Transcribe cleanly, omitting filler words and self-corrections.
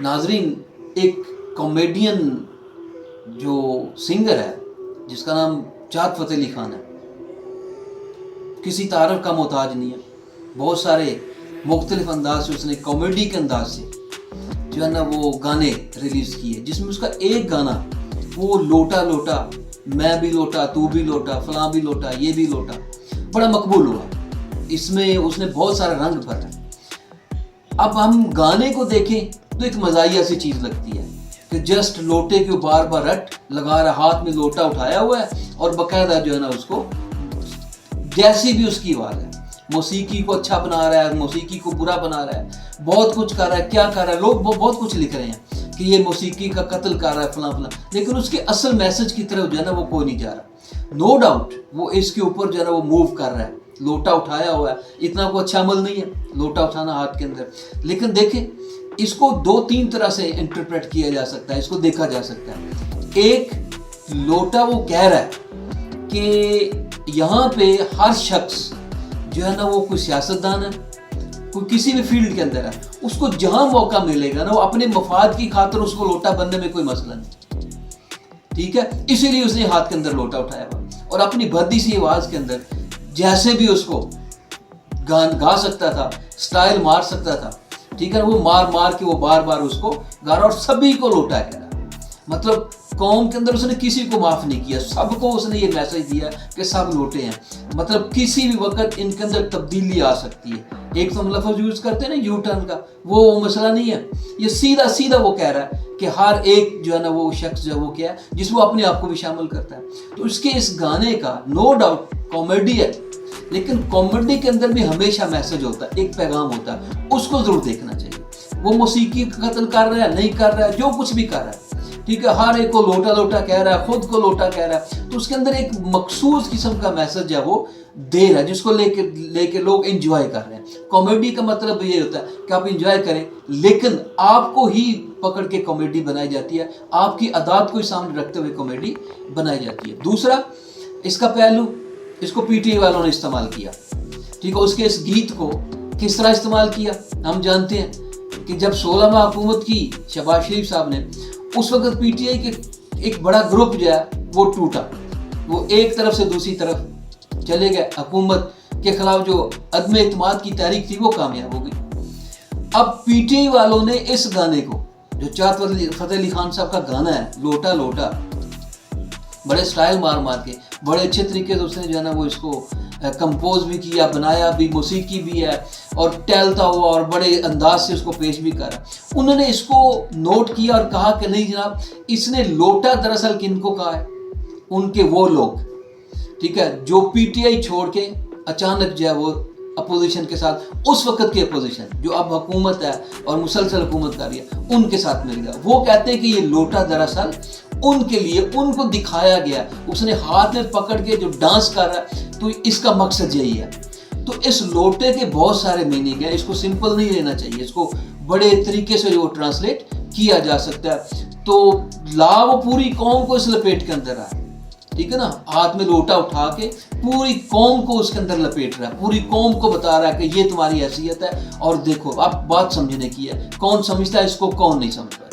नाजरीन, एक कॉमेडियन जो सिंगर है जिसका नाम चाहत फ़तेह अली खान है, किसी तारफ़ का मोहताज नहीं है। बहुत सारे मुख्तलिफ अंदाज से उसने कॉमेडी के अंदाज से जो है ना वो गाने रिलीज़ किए, जिसमें उसका एक गाना वो लोटा लोटा, मैं भी लोटा, तू भी लोटा, फलां भी लोटा, ये भी लोटा, बड़ा मकबूल हुआ। इसमें उसने बहुत सारा रंग भरा। अब हम गाने को देखें तो एक मज़ाहिया सी चीज़ लगती है कि जस्ट लोटे के बार बार रट लगा रहा, हाथ में लोटा उठाया हुआ है और बाकायदा जो है ना उसको जैसी भी उसकी आवाज़ है, मौसीकी को अच्छा बना रहा है, मौसीकी को बुरा बना रहा है, बहुत कुछ कर रहा है। क्या कर रहा है? लोग बहुत कुछ लिख रहे हैं कि ये मौसीकी का कत्ल कर रहा है, फलां फलां, लेकिन उसके असल मैसेज की तरफ जो है ना वो कोई नहीं जा रहा। नो डाउट वो इसके ऊपर जो है ना वो मूव कर रहा है, लोटा उठाया हुआ है, इतना कोई अच्छा अमल नहीं है लोटा उठाना हाथ के अंदर। लेकिन देखें, इसको दो तीन तरह से इंटरप्रेट किया जा सकता है, इसको देखा जा सकता है। एक, लोटा वो कह रहा है कि यहाँ पे हर शख्स जो है ना वो कोई सियासतदान है, कोई किसी भी फील्ड के अंदर है, उसको जहाँ मौका मिलेगा ना वो अपने मफाद की खातिर उसको लोटा बनने में कोई मसला नहीं, ठीक है। इसीलिए उसने हाथ के अंदर लोटा उठाया हुआ और अपनी भद्दी सी आवाज़ के अंदर जैसे भी उसको गा सकता था, स्टाइल मार सकता था, ठीक है। वो मार मार के वो बार बार उसको गा रहा और सभी को लोटा कह रहा। मतलब कौम के अंदर उसने किसी को माफ़ नहीं किया, सबको उसने ये मैसेज दिया कि सब लोटे हैं। मतलब किसी भी वक्त इनके अंदर तब्दीली आ सकती है। एक तो हम लफ्ज़ यूज़ करते हैं ना यू टर्न का, वो मसला नहीं है। ये सीधा सीधा वो कह रहा है कि हर एक जो है ना वो शख्स जो है वो क्या है जिसको अपने आप को भी शामिल करता है। तो उसके इस गाने का नो डाउट कॉमेडी है, लेकिन कॉमेडी के अंदर भी हमेशा मैसेज होता है, एक पैगाम होता है, उसको ज़रूर देखना चाहिए। वो मौसीकी का कत्ल कर रहा है, नहीं कर रहा है, जो कुछ भी कर रहा है, ठीक है, हर एक को लोटा लोटा कह रहा है, खुद को लोटा कह रहा है, तो उसके अंदर एक मखसूस किस्म का मैसेज है वो दे रहा है, जिसको लेके लोग एंजॉय कर रहे हैं। कॉमेडी का मतलब ये होता है कि आप एंजॉय करें, लेकिन आपको ही पकड़ के कॉमेडी बनाई जाती है, आपकी अदात को सामने रखते हुए कॉमेडी बनाई जाती है। दूसरा इसका पहलू, इसको पीटीआई वालों ने इस्तेमाल किया, ठीक है। उसके इस गीत को किस तरह इस्तेमाल किया हम जानते हैं कि जब 16 माह हुकूमत की शहबाज शरीफ साहब ने, उस वक्त पीटीआई के एक बड़ा ग्रुप जो है वो टूटा, वो एक तरफ से दूसरी तरफ चले गए। हुकूमत के खिलाफ जो अदम एतमाद की तहरीक थी वो कामयाब हो गई। अब पीटीआई वालों ने इस गाने को, जो चाहत फ़तेह अली खान साहब का गाना है लोटा लोटा, बड़े स्टाइल मार मार के बड़े अच्छे तरीके से उसने जो है ना वो इसको कंपोज भी किया, बनाया भी, मौसीकी भी है और टहलता हुआ और बड़े अंदाज से उसको पेश भी करा। उन्होंने इसको नोट किया और कहा कि नहीं जनाब, इसने लोटा दरअसल किनको कहा है? उनके वो लोग, ठीक है, जो पीटीआई छोड़ के अचानक जो है वो अपोजिशन के साथ, उस वक्त की अपोजिशन जो अब हुकूमत है और मुसलसल हुकूमत कर रही है, उनके साथ मिल गया। वो कहते हैं कि ये लोटा दरअसल उनके लिए, उनको दिखाया गया। उसने हाथ में पकड़ के जो डांस कर रहा है, तो इसका मकसद यही है। तो इस लोटे के बहुत सारे मीनिंग है, इसको सिंपल नहीं लेना चाहिए, इसको बड़े तरीके से जो ट्रांसलेट किया जा सकता है। तो ला वो पूरी कौम को इस लपेट के अंदर आए, ठीक है ना, हाथ में लोटा उठा के पूरी कौम को उसके अंदर लपेट रहा है, पूरी कौम को बता रहा है कि ये तुम्हारी हैसियत है और देखो। अब बात समझने की है, कौन समझता है इसको, कौन नहीं समझता।